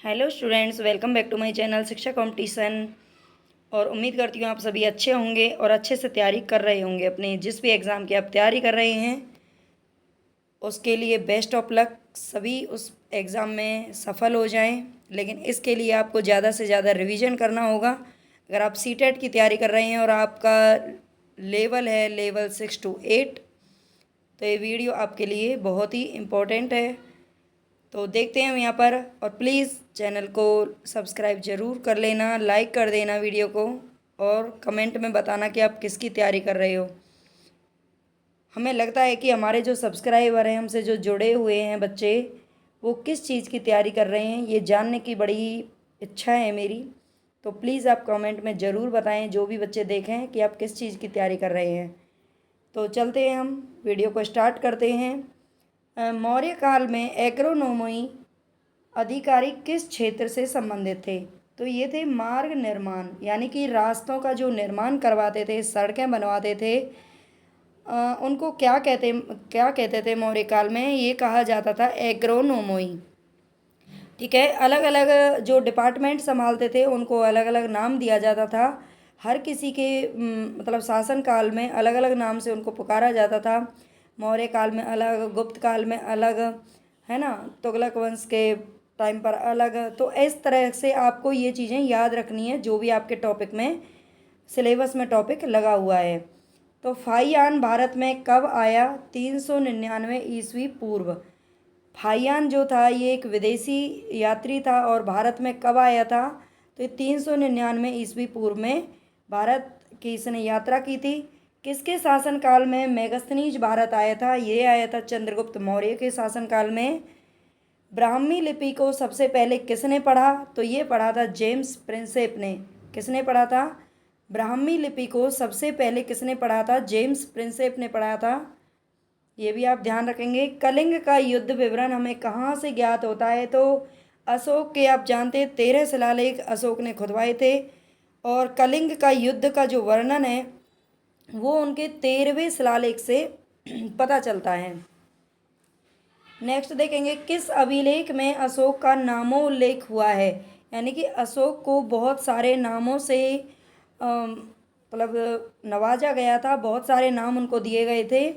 Hello students, welcome back to my channel Shiksha competition. और उम्मीद करती हूँ आप सभी अच्छे होंगे और अच्छे से तैयारी कर रहे होंगे। अपने जिस भी एग्ज़ाम की आप तैयारी कर रहे हैं उसके लिए बेस्ट ऑफ लक। सभी उस एग्ज़ाम में सफल हो जाएं, लेकिन इसके लिए आपको ज़्यादा से ज़्यादा रिवीजन करना होगा। अगर आप सीटेट की तैयारी कर रहे हैं और आपका लेवल है लेवल 6 to 8, तो ये वीडियो आपके लिए बहुत ही इम्पोर्टेंट है। तो देखते हैं हम यहाँ पर। और प्लीज़ चैनल को सब्सक्राइब ज़रूर कर लेना, लाइक कर देना वीडियो को, और कमेंट में बताना कि आप किसकी तैयारी कर रहे हो। हमें लगता है कि हमारे जो सब्सक्राइबर हैं, हमसे जो जुड़े हुए हैं बच्चे, वो किस चीज़ की तैयारी कर रहे हैं ये जानने की बड़ी इच्छा है मेरी। तो प्लीज़ आप कमेंट में ज़रूर बताएं, जो भी बच्चे देखें, कि आप किस चीज़ की तैयारी कर रहे हैं। तो चलते हैं, हम वीडियो को स्टार्ट करते हैं। मौर्य काल में एग्रोनोमी अधिकारी किस क्षेत्र से संबंधित थे? तो ये थे मार्ग निर्माण, यानी कि रास्तों का जो निर्माण करवाते थे, सड़कें बनवाते थे। उनको क्या कहते थे मौर्य काल में? ये कहा जाता था एग्रोनोमोई। ठीक है, अलग अलग जो डिपार्टमेंट संभालते थे उनको अलग अलग नाम दिया जाता था। हर किसी के मतलब शासन काल में अलग अलग नाम से उनको पुकारा जाता था। मौर्य काल में अलग, गुप्त काल में अलग, है ना, तुगलक वंश के टाइम पर अलग। तो इस तरह से आपको ये चीज़ें याद रखनी है जो भी आपके टॉपिक में, सिलेबस में टॉपिक लगा हुआ है। तो फाहियान भारत में कब आया? 399 ईस्वी पूर्व। फाहियान जो था ये एक विदेशी यात्री था, और भारत में कब आया था? तो 399 ईस्वी पूर्व में भारत की इसने यात्रा की थी। किसके शासनकाल में मेगस्थनीज भारत आया था? ये आया था चंद्रगुप्त मौर्य के शासनकाल में। ब्राह्मी लिपि को सबसे पहले किसने पढ़ा? तो ये पढ़ा था जेम्स प्रिंसेप ने। किसने पढ़ा था? ब्राह्मी लिपि को सबसे पहले किसने पढ़ा था? जेम्स प्रिंसेप ने पढ़ा था। ये भी आप ध्यान रखेंगे। कलिंग का युद्ध विवरण हमें कहाँ से ज्ञात होता है? तो अशोक के, आप जानते हैं, 13 शिलालेख अशोक ने खुदवाए थे, और कलिंग का युद्ध का जो वर्णन है वो उनके 13वें शिलालेख से पता चलता है। नेक्स्ट देखेंगे, किस अभिलेख में अशोक का नामोल्लेख हुआ है? यानी कि अशोक को बहुत सारे नामों से मतलब नवाजा गया था, बहुत सारे नाम उनको दिए गए थे।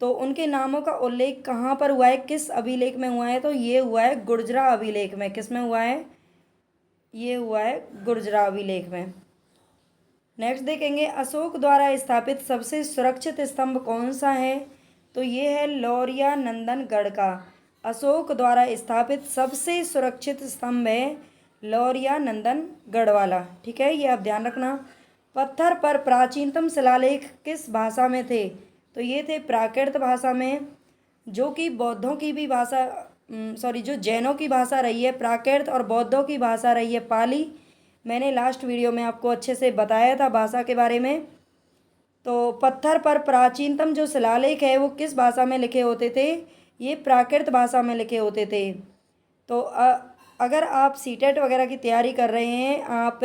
तो उनके नामों का उल्लेख कहाँ पर हुआ है, किस अभिलेख में हुआ है? तो ये हुआ है गुर्जरा अभिलेख में। किस में हुआ है? ये हुआ है गुर्जरा अभिलेख में। नेक्स्ट देखेंगे, अशोक द्वारा स्थापित सबसे सुरक्षित स्तंभ कौन सा है? तो ये है लौरिया नंदनगढ़ का। अशोक द्वारा स्थापित सबसे सुरक्षित स्तंभ है लौरिया नंदनगढ़ वाला। ठीक है, ये आप ध्यान रखना। पत्थर पर प्राचीनतम शिलालेख किस भाषा में थे? तो ये थे प्राकृत भाषा में, जो कि बौद्धों की भी भाषा, जो जैनों की भाषा रही है प्राकृत, और बौद्धों की भाषा रही है पाली। मैंने लास्ट वीडियो में आपको अच्छे से बताया था भाषा के बारे में। तो पत्थर पर प्राचीनतम जो शिलालेख है वो किस भाषा में लिखे होते थे? ये प्राकृत भाषा में लिखे होते थे। तो अगर आप सीटेट वगैरह की तैयारी कर रहे हैं, आप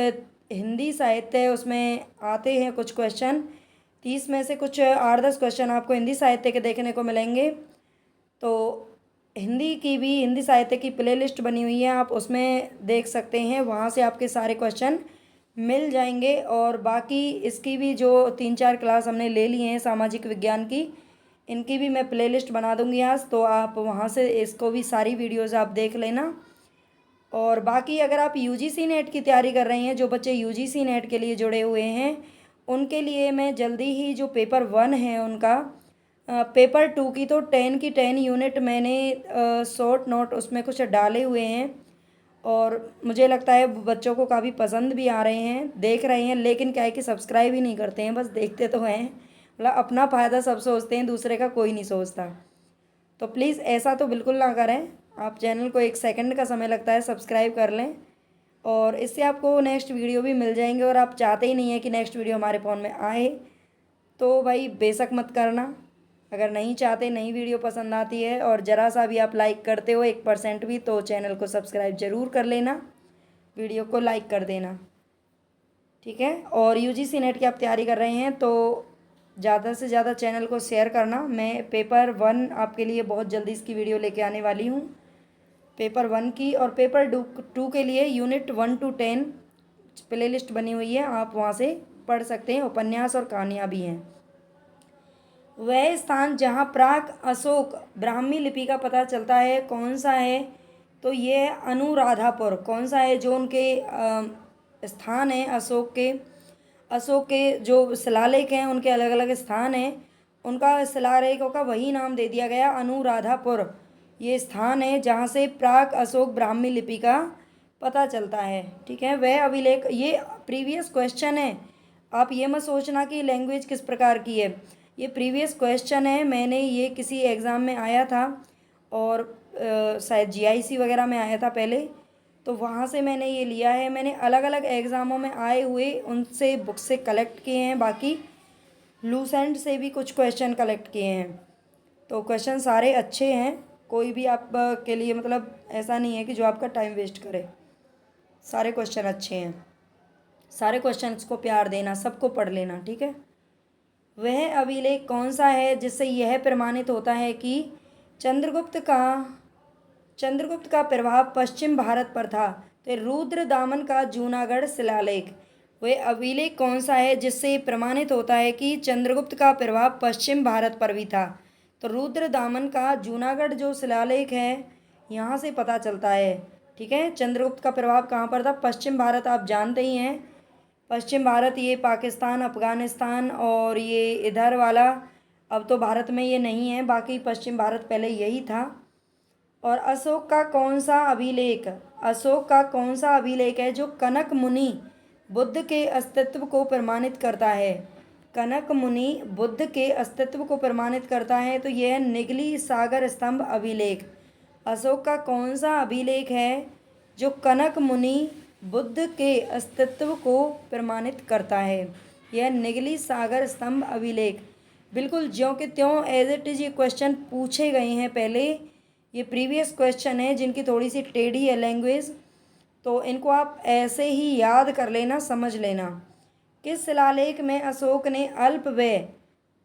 हिंदी साहित्य, उसमें आते हैं कुछ क्वेश्चन, 30 में से कुछ 8-10 क्वेश्चन आपको हिंदी साहित्य के देखने को मिलेंगे। तो हिंदी साहित्य की प्लेलिस्ट बनी हुई है, आप उसमें देख सकते हैं, वहाँ से आपके सारे क्वेश्चन मिल जाएंगे। और बाकी इसकी भी जो 3-4 क्लास हमने ले लिए हैं सामाजिक विज्ञान की, इनकी भी मैं प्लेलिस्ट बना दूंगी आज, तो आप वहाँ से इसको भी सारी वीडियोज़ आप देख लेना। और बाकी अगर आप यूजीसी नेट की तैयारी कर रहे हैं, जो बच्चे यूजीसी नेट के लिए जुड़े हुए हैं, उनके लिए मैं जल्दी ही जो पेपर 1 है उनका, पेपर 2 की तो 10 की 10 यूनिट मैंने शॉर्ट नोट उसमें कुछ डाले हुए हैं, और मुझे लगता है बच्चों को काफ़ी पसंद भी आ रहे हैं, देख रहे हैं। लेकिन क्या है कि सब्सक्राइब ही नहीं करते हैं, बस देखते तो हैं, मतलब अपना फ़ायदा सब सोचते हैं, दूसरे का कोई नहीं सोचता। तो प्लीज़ ऐसा तो बिल्कुल ना करें। आप चैनल को 1 सेकंड का समय लगता है, सब्सक्राइब कर लें, और इससे आपको नेक्स्ट वीडियो भी मिल जाएंगे। और आप चाहते ही नहीं है कि नेक्स्ट वीडियो हमारे फ़ोन में आए, तो भाई बेशक मत करना। अगर नहीं चाहते, नई वीडियो पसंद आती है और ज़रा सा भी आप लाइक करते हो 1% भी, तो चैनल को सब्सक्राइब ज़रूर कर लेना, वीडियो को लाइक कर देना। ठीक है, और यूजीसी नेट की आप तैयारी कर रहे हैं तो ज़्यादा से ज़्यादा चैनल को शेयर करना। मैं पेपर 1 आपके लिए बहुत जल्दी इसकी वीडियो लेके आने वाली हूँ, पेपर 1 की, और पेपर 2 के लिए यूनिट 1 to 10 प्ले लिस्ट बनी हुई है, आप वहाँ से पढ़ सकते हैं। उपन्यास और कहानियाँ भी हैं। वह स्थान जहाँ प्राक अशोक ब्राह्मी लिपि का पता चलता है कौन सा है? तो ये है अनुराधापुर। कौन सा है? जो उनके स्थान है अशोक के जो शिलालेख हैं उनके अलग अलग स्थान हैं, उनका शिलालेखों का वही नाम दे दिया गया अनुराधापुर। ये स्थान है जहाँ से प्राक अशोक ब्राह्मी लिपि का पता चलता है। ठीक है, वह अभिलेख, ये प्रीवियस क्वेश्चन है। आप ये मत सोचना कि लैंग्वेज किस प्रकार की है, ये प्रीवियस क्वेश्चन है। मैंने ये किसी एग्ज़ाम में आया था, और शायद जीआईसी वगैरह में आया था पहले, तो वहाँ से मैंने ये लिया है। मैंने अलग अलग एग्ज़ामों में आए हुए उनसे बुक से कलेक्ट किए हैं, बाकी लूसेंट से भी कुछ क्वेश्चन कलेक्ट किए हैं। तो क्वेश्चन सारे अच्छे हैं, कोई भी आप के लिए मतलब ऐसा नहीं है कि जो आपका टाइम वेस्ट करे। सारे क्वेश्चन अच्छे हैं, सारे क्वेश्चंस को प्यार देना, सबको पढ़ लेना। ठीक है, वह अभिलेख कौन सा है जिससे यह प्रमाणित होता है कि चंद्रगुप्त का प्रभाव पश्चिम भारत पर था? तो रुद्र दामन का जूनागढ़ शिलालेख। वह अभिलेख कौन सा है जिससे प्रमाणित होता है कि चंद्रगुप्त का प्रभाव पश्चिम भारत पर भी था? तो रुद्र दामन का जूनागढ़ जो शिलालेख है, यहाँ से पता चलता है। ठीक है, चंद्रगुप्त का प्रभाव कहाँ पर था? पश्चिम भारत, आप जानते ही हैं पश्चिम भारत, ये पाकिस्तान, अफ़गानिस्तान और ये इधर वाला, अब तो भारत में ये नहीं है, बाकी पश्चिम भारत पहले यही था। और अशोक का कौन सा अभिलेख है जो कनक मुनि बुद्ध के अस्तित्व को प्रमाणित करता है? कनक मुनि बुद्ध के अस्तित्व को प्रमाणित करता है, तो यह है निगली सागर स्तंभ अभिलेख। अशोक का कौन सा अभिलेख है जो कनक मुनि बुद्ध के अस्तित्व को प्रमाणित करता है? यह निगली सागर स्तंभ अभिलेख। बिल्कुल ज्यों के त्यों एज इट इज़ ये क्वेश्चन पूछे गए हैं पहले। ये प्रीवियस क्वेश्चन है जिनकी थोड़ी सी टेढ़ी है लैंग्वेज, तो इनको आप ऐसे ही याद कर लेना, समझ लेना। किस शिलालेख में अशोक ने अल्प व्यय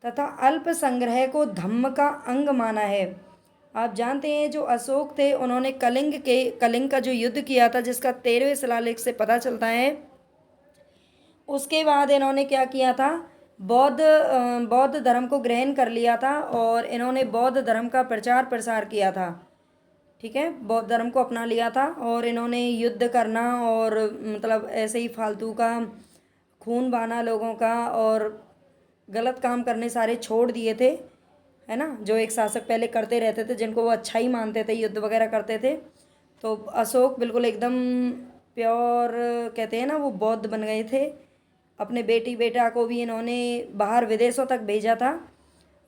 तथा अल्प संग्रह को धम्म का अंग माना है? आप जानते हैं जो अशोक थे उन्होंने कलिंग का जो युद्ध किया था, जिसका 13वें शिलालेख से पता चलता है। उसके बाद इन्होंने क्या किया था? बौद्ध धर्म को ग्रहण कर लिया था, और इन्होंने बौद्ध धर्म का प्रचार प्रसार किया था। ठीक है, बौद्ध धर्म को अपना लिया था, और इन्होंने युद्ध करना और मतलब ऐसे ही फालतू का खून बहाना लोगों का और गलत काम करने सारे छोड़ दिए थे, है ना, जो एक शासक पहले करते रहते थे, जिनको वो अच्छा ही मानते थे, युद्ध वगैरह करते थे। तो अशोक बिल्कुल एकदम प्योर, कहते हैं ना, वो बौद्ध बन गए थे। अपने बेटी बेटा को भी इन्होंने बाहर विदेशों तक भेजा था,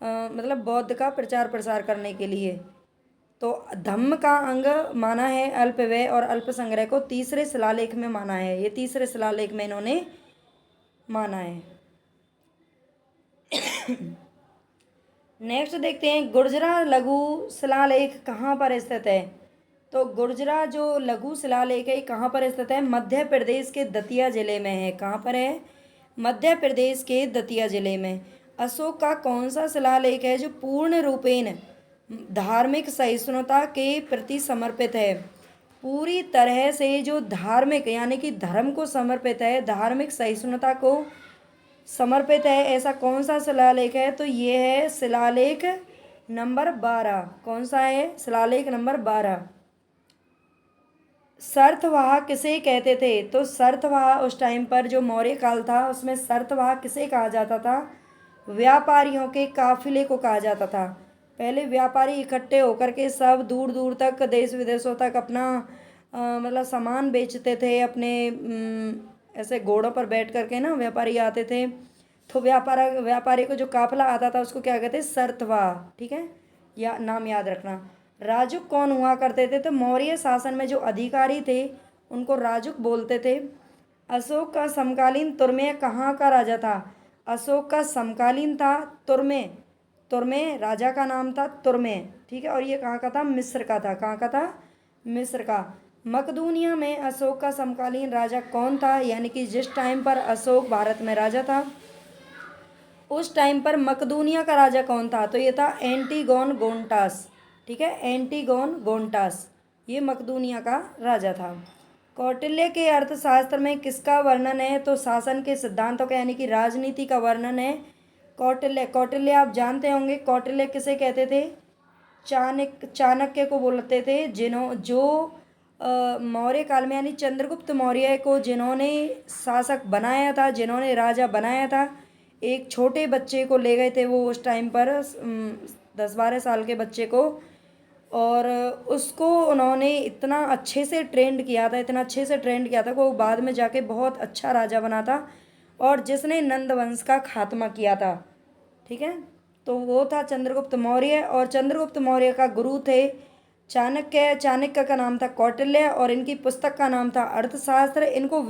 मतलब बौद्ध का प्रचार प्रसार करने के लिए। तो धम्म का अंग माना है अल्प व्यय और अल्प संग्रह को, तीसरे शिलालेख में माना है। ये तीसरे शिलालेख में इन्होंने माना है। नेक्स्ट देखते हैं, गुर्जरा लघु शिलालेख कहाँ पर स्थित है? तो गुर्जरा जो लघु शिलालेख है कहाँ पर स्थित है? मध्य प्रदेश के दतिया जिले में है। कहाँ पर है? मध्य प्रदेश के दतिया जिले में। अशोक का कौन सा शिलालेख है जो पूर्ण रूपेण धार्मिक सहिष्णुता के प्रति समर्पित है? पूरी तरह से जो धार्मिक यानी कि धर्म को समर्पित है, धार्मिक सहिष्णुता को समर्पित है, ऐसा कौन सा शिलालेख है? तो ये है शिलालेख नंबर 12। कौन सा है? शिलालेख नंबर 12। शर्तवाह किसे कहते थे? तो शर्तवाह उस टाइम पर जो मौर्य काल था उसमें शर्तवाह किसे कहा जाता था? व्यापारियों के काफिले को कहा जाता था। पहले व्यापारी इकट्ठे होकर के सब दूर दूर तक, देश विदेशों तक अपना मतलब सामान बेचते थे। अपने ऐसे घोड़ों पर बैठ करके ना व्यापारी आते थे, तो व्यापारी को जो काफिला आता था उसको क्या कहते? शर्तवाह। ठीक है, या नाम याद रखना। राजुक कौन हुआ करते थे? तो मौर्य शासन में जो अधिकारी थे उनको राजुक बोलते थे। अशोक का समकालीन तुर्मे कहाँ का राजा था? अशोक का समकालीन था तुर्मे। तुर्मे राजा का नाम था तुर्मे। ठीक है, और ये कहाँ का था? मिस्र का था। कहाँ का था? मिस्र का। मकदूनिया में अशोक का समकालीन राजा कौन था? यानी कि जिस टाइम पर अशोक भारत में राजा था उस टाइम पर मकदूनिया का राजा कौन था? तो ये था एंटीगोन गोंटास। ठीक है, एंटीगोन गोंटास। ये मकदूनिया का राजा था। कौटिल्य के अर्थशास्त्र में किसका वर्णन है? तो शासन के सिद्धांतों का यानी कि राजनीति का वर्णन है। कौटिल्य आप जानते होंगे, कौटिल्य किसे कहते थे? चाणक्य को बोलते थे, जो मौर्य काल में यानी चंद्रगुप्त मौर्य को जिन्होंने शासक बनाया था, जिन्होंने राजा बनाया था। एक छोटे बच्चे को ले गए थे वो उस टाइम पर, 10-12 साल के बच्चे को, और उसको उन्होंने इतना अच्छे से ट्रेंड किया था, इतना अच्छे से ट्रेंड किया था कि वो बाद में जाके बहुत अच्छा राजा बना था, और जिसने नंद वंश का खात्मा किया था। ठीक है, तो वो था चंद्रगुप्त मौर्य, और चंद्रगुप्त मौर्य का गुरु थे चाणक्य। चाणक्य का नाम था कौटिल्य, और इनकी पुस्तक का नाम था अर्थशास्त्र। इनको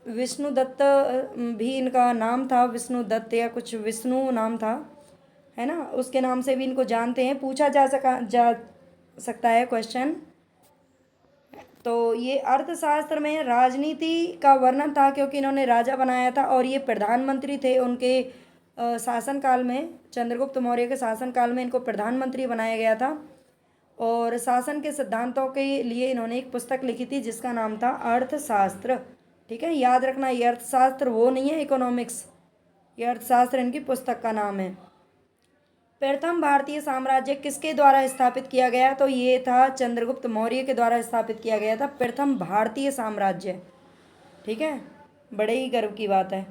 विष्णु दत्त भी इनका नाम था, विष्णु दत्त या कुछ विष्णु नाम था, है ना, उसके नाम से भी इनको जानते हैं, पूछा जा सकता है क्वेश्चन। तो ये अर्थशास्त्र में राजनीति का वर्णन था, क्योंकि इन्होंने राजा बनाया था, और ये प्रधानमंत्री थे उनके शासनकाल में। चंद्रगुप्त मौर्य के शासनकाल में इनको प्रधानमंत्री बनाया गया था, और शासन के सिद्धांतों के लिए इन्होंने एक पुस्तक लिखी थी जिसका नाम था अर्थशास्त्र। ठीक है, याद रखना, ये अर्थशास्त्र वो नहीं है इकोनॉमिक्स, ये अर्थशास्त्र इनकी पुस्तक का नाम है। प्रथम भारतीय साम्राज्य किसके द्वारा स्थापित किया गया? तो ये था चंद्रगुप्त मौर्य के द्वारा स्थापित किया गया था प्रथम भारतीय साम्राज्य। ठीक है, बड़े ही गर्व की बात है।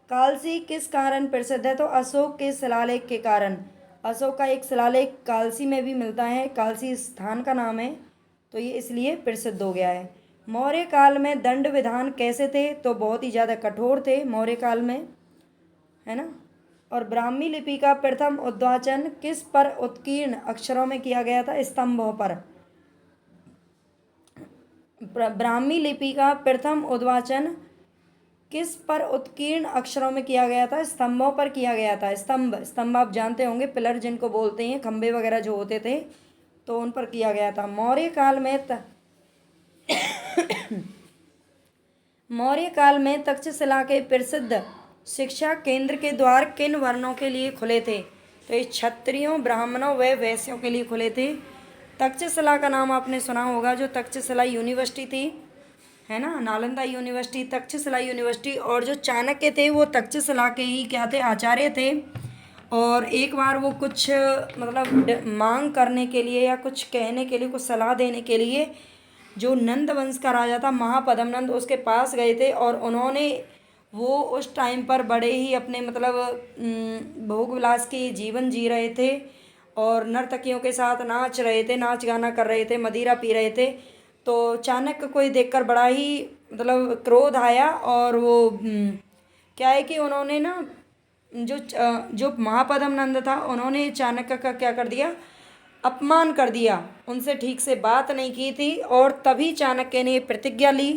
कालसी किस कारण प्रसिद्ध है? तो अशोक के शिलालेख के कारण। अशोक का एक शिलालेख कालसी में भी मिलता है, कालसी स्थान का नाम है, तो ये इसलिए प्रसिद्ध हो गया है। मौर्य काल में दंड विधान कैसे थे? तो बहुत ही ज़्यादा कठोर थे मौर्य काल में, है ना। और ब्राह्मी लिपि का प्रथम उद्वाचन किस पर उत्कीर्ण अक्षरों में किया गया था? स्तंभों पर। ब्राह्मी लिपि का प्रथम उद्वाचन किस पर उत्कीर्ण अक्षरों में किया गया था? स्तंभों पर किया गया था। स्तंभ आप जानते होंगे, पिलर जिनको बोलते हैं, खंबे वगैरह जो होते थे, तो उन पर किया गया था। मौर्य काल में तक्षशिला के प्रसिद्ध शिक्षा केंद्र के द्वार किन वर्णों के लिए खुले थे? तो ये क्षत्रियों, ब्राह्मणों व वैश्यों के लिए खुले थे। तक्षशिला का नाम आपने सुना होगा, जो तक्षशिला यूनिवर्सिटी थी, है ना, नालंदा यूनिवर्सिटी, तक्षशिला यूनिवर्सिटी। और जो चाणक्य थे वो तक्षशिला के ही क्या थे? आचार्य थे। और एक बार वो कुछ मतलब मांग करने के लिए या कुछ कहने के लिए, कुछ सलाह देने के लिए जो नंद वंश का राजा था महापद्मनंद, उसके पास गए थे, और उन्होंने वो उस टाइम पर बड़े ही अपने मतलब भोग विलास की जीवन जी रहे थे, और नर्तकियों के साथ नाच रहे थे, नाच गाना कर रहे थे, मदिरा पी रहे थे। तो चाणक्य को ये देखकर बड़ा ही मतलब क्रोध आया, और वो क्या है कि उन्होंने ना जो महापद्मनंद था, उन्होंने चाणक्य का क्या कर दिया? अपमान कर दिया, उनसे ठीक से बात नहीं की थी। और तभी चाणक्य ने प्रतिज्ञा ली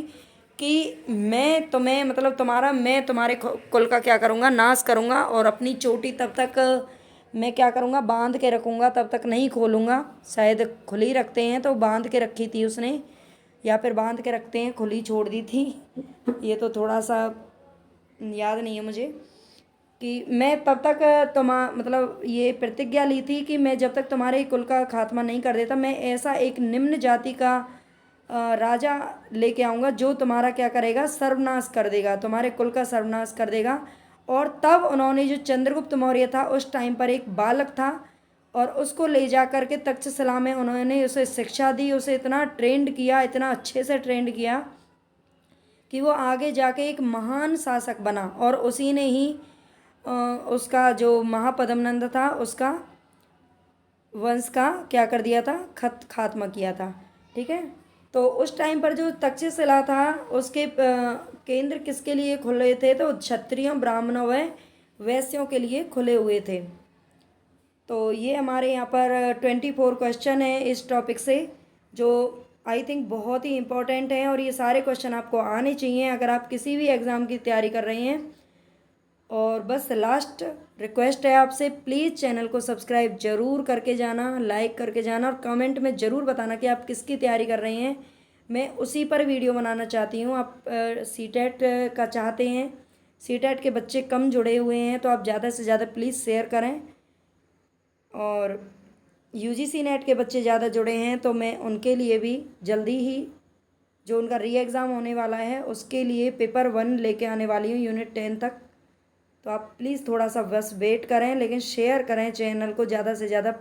कि मैं तुम्हें मतलब मैं तुम्हारे कुल का क्या करूँगा? नाश करूँगा, और अपनी चोटी तब तक मैं क्या करूँगा? बांध के रखूँगा, तब तक नहीं खोलूँगा। शायद खुली रखते हैं, तो बांध के रखी थी उसने, या फिर बांध के रखते हैं, खुली छोड़ दी थी, ये तो थोड़ा सा याद नहीं है मुझे। कि मैं तब तक मतलब ये प्रतिज्ञा ली थी कि मैं जब तक तुम्हारे कुल का खात्मा नहीं कर देता, मैं ऐसा एक निम्न जाति का राजा लेके आऊँगा जो तुम्हारा क्या करेगा? सर्वनाश कर देगा, तुम्हारे कुल का सर्वनाश कर देगा। और तब उन्होंने, जो चंद्रगुप्त मौर्य था उस टाइम पर एक बालक था, और उसको ले जा कर के तक्षशिला में उन्होंने उसे शिक्षा दी, उसे इतना ट्रेंड किया, इतना अच्छे से ट्रेंड किया कि वो आगे जाके एक महान शासक बना, और उसी ने ही उसका जो महापद्मनंद था उसका वंश का क्या कर दिया था? खात्मा किया था। ठीक है, तो उस टाइम पर जो तक्षशिला था उसके केंद्र किसके लिए खुले थे? तो क्षत्रियों, ब्राह्मणों व वैश्यों के लिए खुले हुए थे। तो ये हमारे यहाँ पर 24 क्वेश्चन है इस टॉपिक से, जो आई थिंक बहुत ही इम्पोर्टेंट है, और ये सारे क्वेश्चन आपको आने चाहिए अगर आप किसी भी एग्ज़ाम की तैयारी कर रहे हैं। और बस लास्ट रिक्वेस्ट है आपसे, प्लीज़ चैनल को सब्सक्राइब ज़रूर करके जाना, लाइक करके जाना, और कमेंट में ज़रूर बताना कि आप किसकी तैयारी कर रहे हैं। मैं उसी पर वीडियो बनाना चाहती हूँ। आप सीटेट का चाहते हैं, सीटेट के बच्चे कम जुड़े हुए हैं, तो आप ज़्यादा से ज़्यादा प्लीज़ शेयर करें। और यूजीसी नेट के बच्चे ज़्यादा जुड़े हैं, तो मैं उनके लिए भी जल्दी ही जो उनका री एग्ज़ाम होने वाला है उसके लिए पेपर 1 लेके आने वाली हूँ यूनिट 10 तक। तो आप प्लीज़ थोड़ा सा बस वेट करें, लेकिन शेयर करें चैनल को ज़्यादा से ज़्यादा।